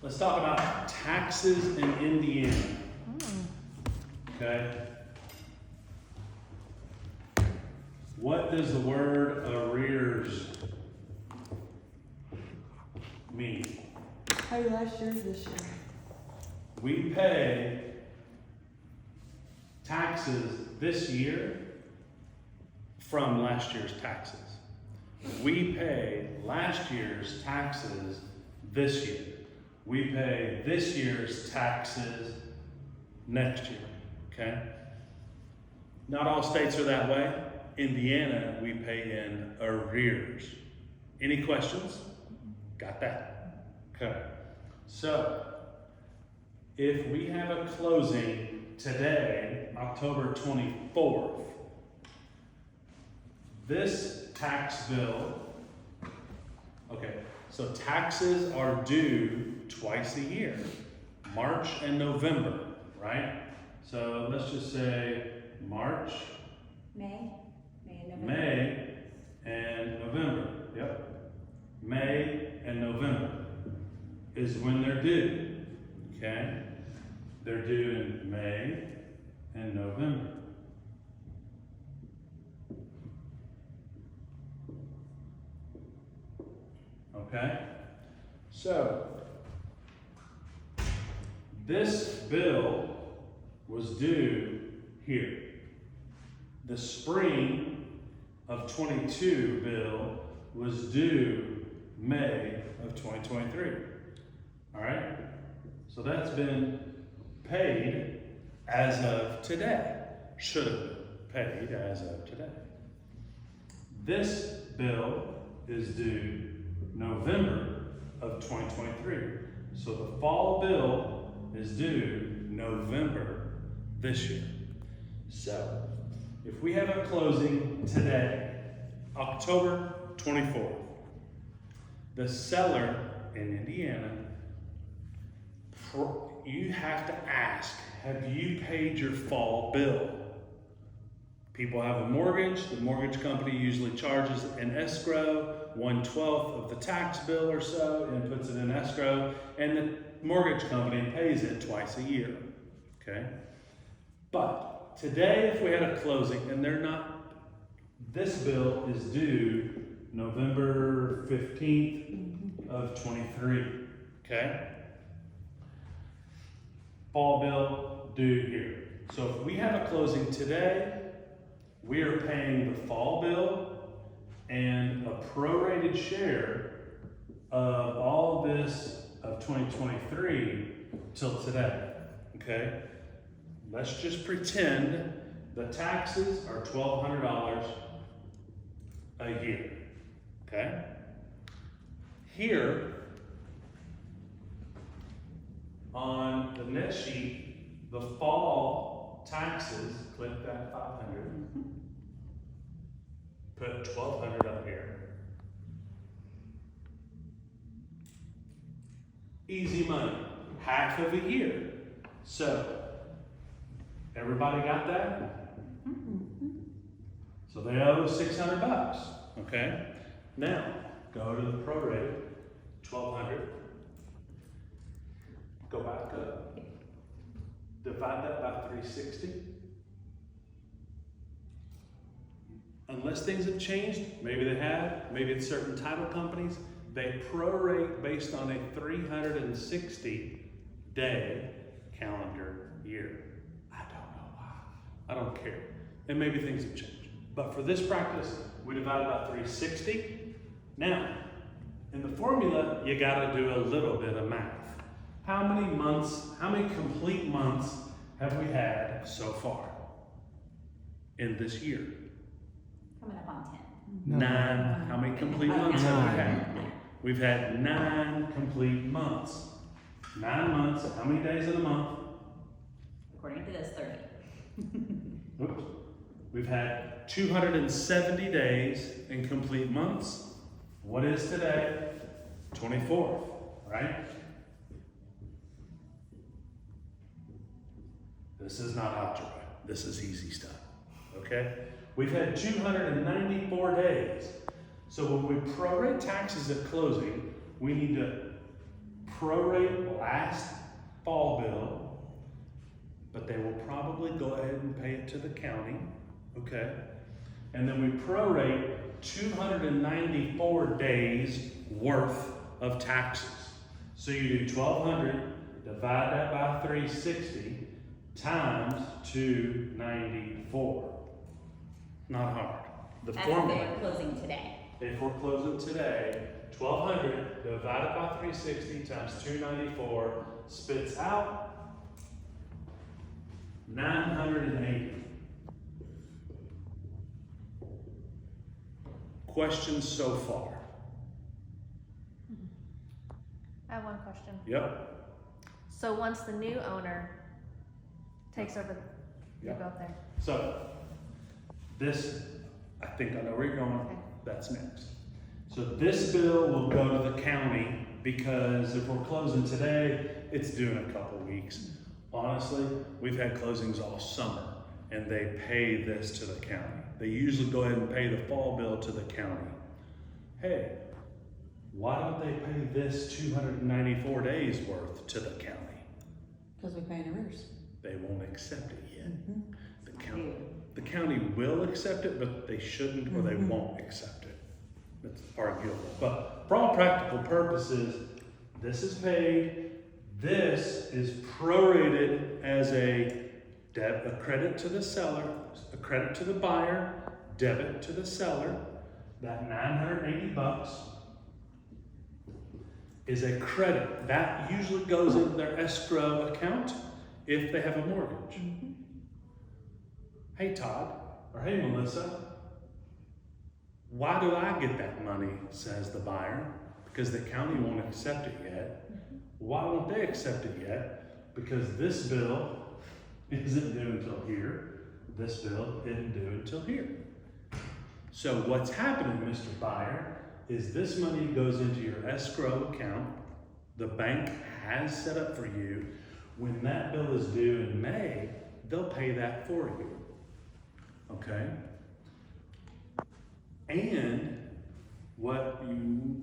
Let's talk about taxes in Indiana. Okay? What does the word arrears mean? Pay last year, this year. We pay taxes this year from last year's taxes. We pay last year's taxes this year. We pay this year's taxes next year, okay? Not all states are that way. Indiana, we pay in arrears. Any questions? Got that? Okay. So, if we have a closing today, October 24th, this tax bill, okay, so taxes are due twice a year, March and November, right? So let's just say March, May and November. May and November, yep. May and November is when they're due, okay? They're due in May and November. Okay? So, this bill was due here. The spring of 22 bill was due May of 2023. All right? So that's been paid as of today. Should have been paid as of today. This bill is due November of 2023. So the fall bill is due November this year. So if we have a closing today, October 24th, the seller in Indiana, you have to ask, have you paid your fall bill? People have a mortgage. The mortgage company usually charges an escrow, 1/12 of the tax bill or so, and puts it in escrow, and the mortgage company pays it twice a year, okay? But today, if we had a closing, and they're not, this bill is due November 15th of 23, okay? Fall bill due here. So if we have a closing today, we are paying the fall bill and a prorated share of all this of 2023 till today, okay? Let's just pretend the taxes are $1,200 a year, okay? Here, on the net sheet, the fall taxes, click that 500, put 1,200 up here. Easy money, half of a year. So, everybody got that? So they owe $600, okay? Now, go to the prorate, 1,200. Go back up. Divide that by 360. Unless things have changed, maybe they have, maybe it's certain title companies, they prorate based on a 360-day calendar year. I don't know why. I don't care. And maybe things have changed. But for this practice, we divide by 360. Now, in the formula, you gotta do a little bit of math. How many months, how many complete months have we had so far in this year? Coming up on 9. 10. 9. How many complete months have we had? We've had 9 complete months. 9 months, how many days in a month? According to this, 30. Oops. We've had 270 days in complete months. What is today? 24th, right? This is not algebra. This is easy stuff, okay? We've had 294 days. So when we prorate taxes at closing, we need to prorate last fall bill, but they will probably go ahead and pay it to the county, okay? And then we prorate 294 days worth of taxes. So you do 1,200, divide that by 360, times 294. Not hard. The As if formula. they were closing today. If we're closing today, 1,200 divided by 360 times 294 spits out 980. Questions so far? I have one question. Yep. So once the new owner takes over, you Yep. go up there. So, this, I think I know where you're going. Okay. That's next. So this bill will go to the county because if we're closing today, it's due in a couple weeks. Honestly, we've had closings all summer and they pay this to the county. They usually go ahead and pay the fall bill to the county. Hey, why don't they pay this 294 days worth to the county? Because we pay in arrears. They won't accept it yet. Mm-hmm. The county will accept it, but they shouldn't or they won't accept it. It's arguable. But for all practical purposes, this is paid. This is prorated as a credit to the seller, a credit to the buyer, debit to the seller. That 980 bucks is a credit. That usually goes into their escrow account if they have a mortgage. Hey Todd, or hey Melissa, why do I get that money, says the buyer? Because the county won't accept it yet. Why won't they accept it yet? Because this bill isn't due until here. This bill isn't due until here. So what's happening, Mr. Buyer, is this money goes into your escrow account. The bank has set up for you. When that bill is due in May, they'll pay that for you. Okay? And what you,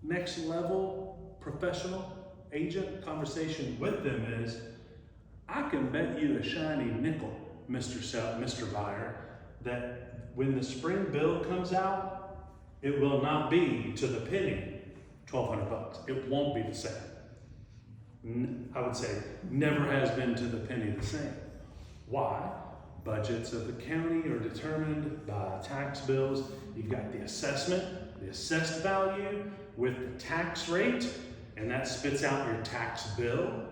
next level professional agent conversation with them is, I can bet you a shiny nickel, Mr. Buyer, that when the spring bill comes out, it will not be to the penny, 1,200 bucks. It won't be the same. I would say never has been to the penny the same. Why? Budgets of the county are determined by tax bills. You've got the assessment, the assessed value with the tax rate, and that spits out your tax bill.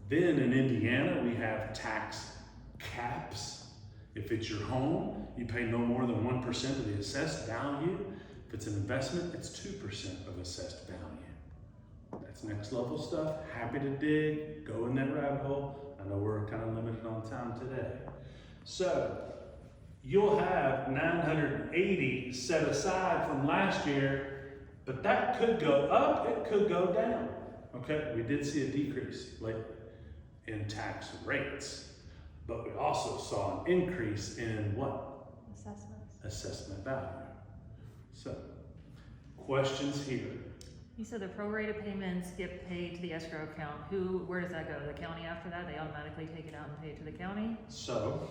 Then in Indiana, we have tax caps. If it's your home, you pay no more than 1% of the assessed value. If it's an investment, it's 2% of assessed value. That's next level stuff. Happy to dig, go in that rabbit hole. I know we're kind of limited on time today. So you'll have 980 set aside from last year, but that could go up, it could go down. Okay, we did see a decrease lately in tax rates, but we also saw an increase in what? Assessments. Assessment value. So, questions here? You said the prorated payments get paid to the escrow account. Where does that go? The county after that? They automatically take it out and pay it to the county? So,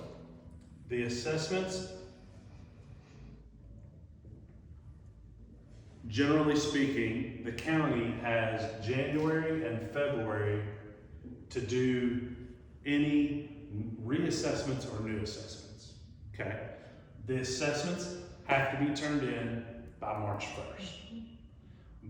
the assessments, generally speaking, the county has January and February to do any reassessments or new assessments, okay? The assessments have to be turned in by March 1st.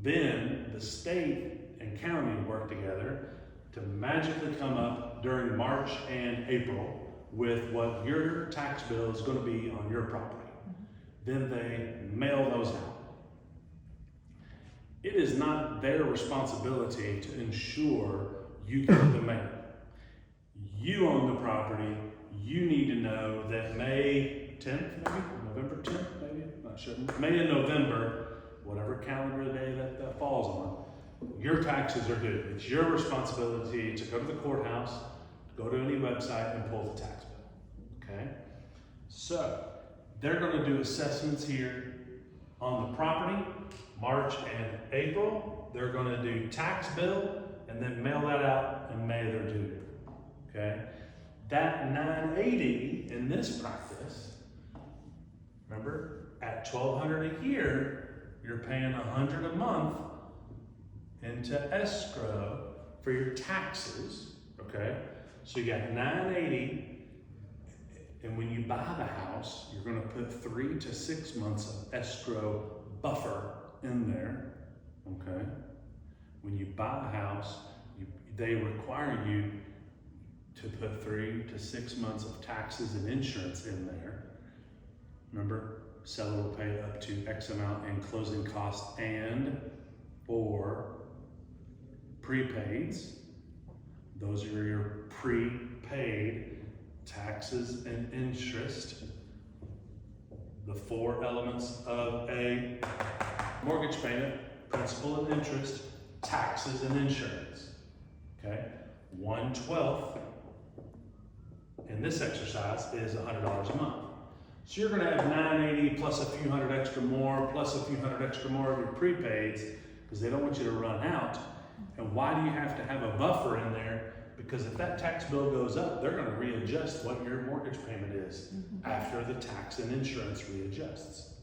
Then the state and county work together to magically come up during March and April with what your tax bill is going to be on your property. Then they mail those out. It is not their responsibility to ensure you get the mail. You own the property. You need to know that May 10th, maybe? November 10th, maybe? Not sure. May and November, whatever calendar day that falls on, your taxes are due. It's your responsibility to go to the courthouse, go to any website and pull the tax bill, okay? So, they're gonna do assessments here on the property, March and April. They're gonna do tax bill and then mail that out in May they're due, okay? That 980 in this practice, remember, at $1,200 a year, you're paying $100 a month into escrow for your taxes, okay? So you got 980, and when you buy the house, you're gonna put 3 to 6 months of escrow buffer in there, okay? When you buy a house, they require you to put 3 to 6 months of taxes and insurance in there. Remember, seller will pay up to X amount in closing costs and or prepaids. Those are your prepaid taxes and interest. The 4 elements of a mortgage payment: principal and interest, taxes and insurance. Okay? 1/12 in this exercise is $100 a month. So you're gonna have 980 plus a few hundred extra more, plus a few hundred extra more of your prepaids, because they don't want you to run out. And why do you have to have a buffer in there? Because if that tax bill goes up, they're gonna readjust what your mortgage payment is after the tax and insurance readjusts.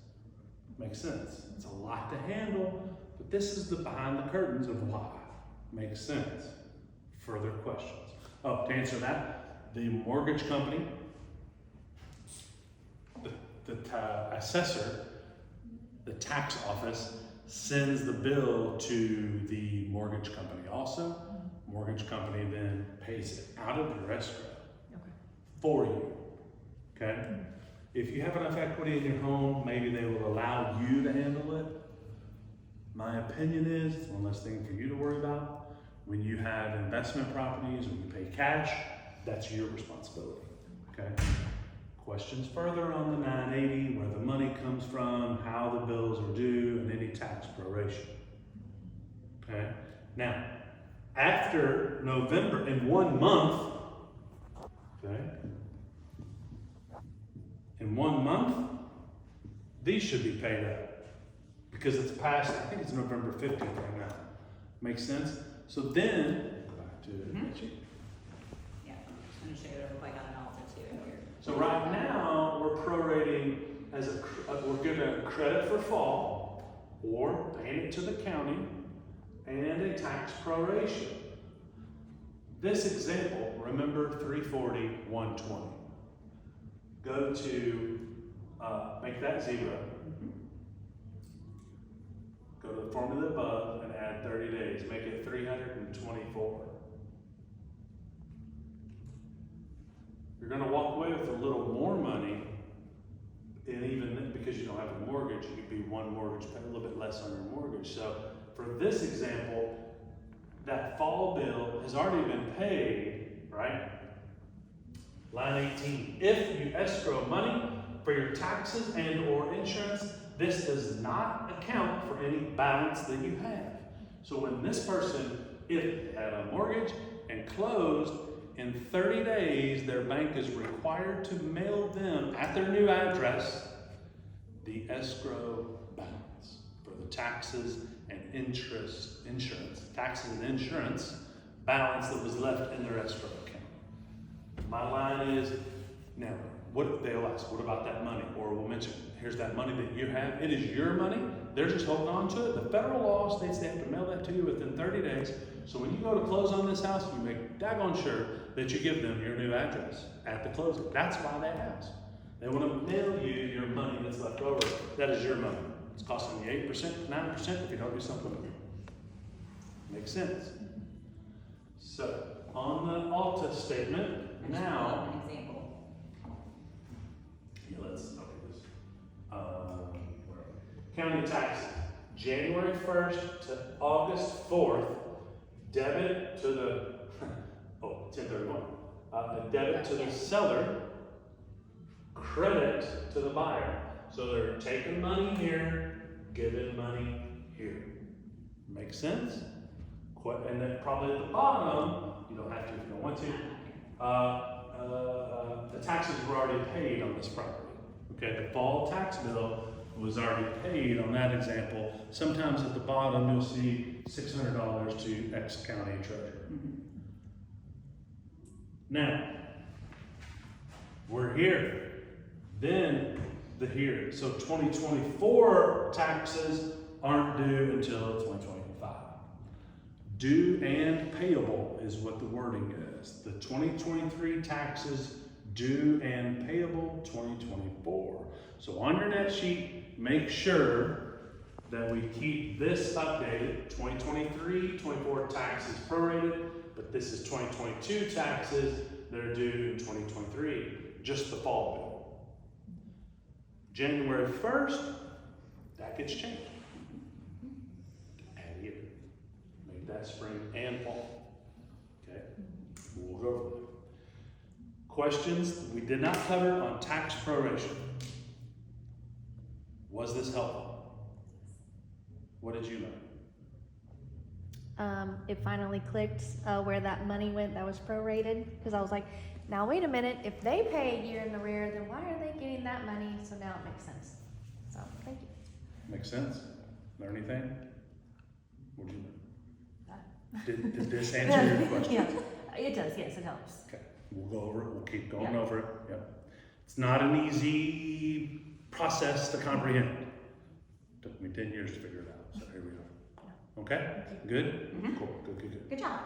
Makes sense? It's a lot to handle, but this is the behind the curtains of why. Makes sense. Further questions? Oh, to answer that, the mortgage company, the assessor, the tax office sends the bill to the mortgage company also. Mortgage company then pays it out of your escrow for you, okay? If you have enough equity in your home, maybe they will allow you to handle it. My opinion is, it's one less thing for you to worry about. When you have investment properties, when you pay cash, that's your responsibility, okay? Questions further on the 980, where the money comes from, how the bills are due, and any tax proration, okay? Now, after November, in 1 month, okay? In 1 month, these should be paid up because it's past, I think it's November 15th right now. Makes sense? So then, go back to Yeah, I'm gonna show you what I got an altar too here. So right now, we're prorating as we're giving a credit for fall or paying it to the county and a tax proration. This example, remember 340, 120. Go to, make that 0. Go to the formula above and add 30 days. Make it 324. You're gonna walk away with a little more money, and even because you don't have a mortgage, you could be one mortgage, pay a little bit less on your mortgage. So for this example, that fall bill has already been paid, right? Line 18, if you escrow money for your taxes and or insurance, this does not account for any balance that you have. So when this person, if had a mortgage and closed, in 30 days, their bank is required to mail them at their new address the escrow balance for the taxes and insurance balance that was left in their escrow account. My line is, now, what they'll ask, what about that money? Or we'll mention, here's that money that you have. It is your money. They're just holding on to it. The federal law states they have to mail that to you within 30 days. So when you go to close on this house, you make daggone sure that you give them your new address at the closing. That's why they ask. They want to mail you your money that's left over. That is your money. It's costing you 8%, 9% if you don't do something with it. Makes sense? So, on the Alta statement, now, An example. yeah, let's look at this. Where are we? County taxes, January 1st to August 4th, debit to the, 1031. Debit to the seller, credit to the buyer. So they're taking money here, giving money here. Make sense? And then probably at the bottom, you don't have to if you don't want to, the taxes were already paid on this property. Okay, the fall tax bill was already paid on that example. Sometimes at the bottom, you'll see $600 to X county treasurer. Now, we're here. Then the here. So 2024 taxes aren't due until 2025. Due and payable is what the wording is. The 2023 taxes due and payable 2024. So on your net sheet, make sure that we keep this updated. 2023, 24 taxes prorated, but this is 2022 taxes that are due in 2023, just the fall bill. January 1st, that gets changed. Add here. Make that spring and fall. Okay? We'll go over that. Questions we did not cover on tax proration. Was this helpful? What did you learn? It finally clicked where that money went that was prorated, because I was like, now wait a minute, if they pay a year in the rear, then why are they getting that money? So now it makes sense. So thank you. Makes sense? Learn anything? What did you learn? Did this answer your question? Yeah, it does, yes, it helps. Okay, we'll go over it. We'll keep going Yeah. over it. Yep. It's not an easy process to comprehend. Took me 10 years to figure it out, so here we are. Okay? Good? Cool. Good. Good job.